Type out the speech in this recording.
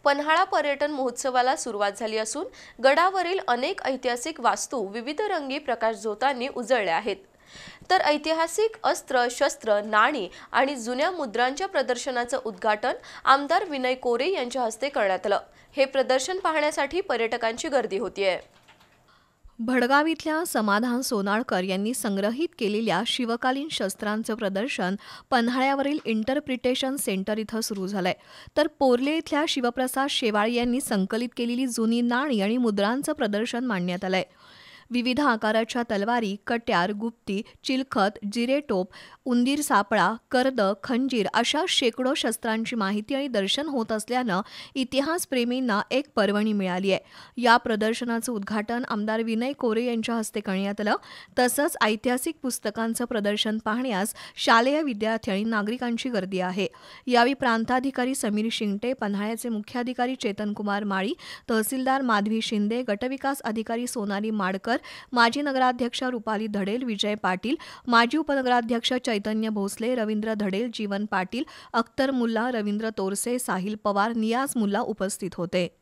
पन्हाळा पर्यटन महोत्सवाला सुरुवात झाली असून गडावरील अनेक ऐतिहासिक वास्तू विविध रंगी प्रकाशझोतांनी उजळल्या आहेत. तर ऐतिहासिक अस्त्र, शस्त्र, नाणी आणि जुन्या मुद्रांच्या प्रदर्शनाचं उद्घाटन आमदार विनय कोरे यांच्या हस्ते करण्यात आलं. हे प्रदर्शन पाहण्यासाठी पर्यटकांची गर्दी होतीये. भडगाव इथल्या समाधान सोनाळकर यांनी संग्रहित केलेल्या शिवकालीन शस्त्रांचं प्रदर्शन पन्हाळ्यावरील इंटरप्रिटेशन सेंटर इथं सुरू झालंय. तर पोर्ले इथल्या शिवप्रसाद शेवाळे यांनी संकलित केलेली जुनी नाणी आणि मुद्रांचं प्रदर्शन मांडण्यात आलंय. विविध आकाराच्या तलवारी, कट्यार, गुप्ती, चिलखत, जिरेटोप, उंदीर सापळा, कर्द, खंजीर अशा शेकडो शस्त्रांची माहिती आणि दर्शन होत असल्यानं इतिहासप्रेमींना एक पर्वणी मिळाली आहे. या प्रदर्शनाचं उद्घाटन आमदार विनय कोरे यांच्या हस्ते करण्यात आलं. तसंच ऐतिहासिक पुस्तकांचं प्रदर्शन पाहण्यास शालेय विद्यार्थी आणि नागरिकांची गर्दी आहे. यावेळी प्रांताधिकारी समीर शिंगटे, पन्हाळ्याचे मुख्याधिकारी चेतनकुमार माळी, तहसीलदार माधवी शिंदे, गटविकास अधिकारी सोनाली माडकर, माजी नगराध्यक्षा रुपाली धडेल, विजय पाटील, माजी उपनगराध्यक्ष चैतन्य भोसले, रवींद्र धडेल, जीवन पाटील, अख्तर मुल्ला, रवींद्र तोरसे, साहिल पवार, नियाज मुल्ला उपस्थित होते.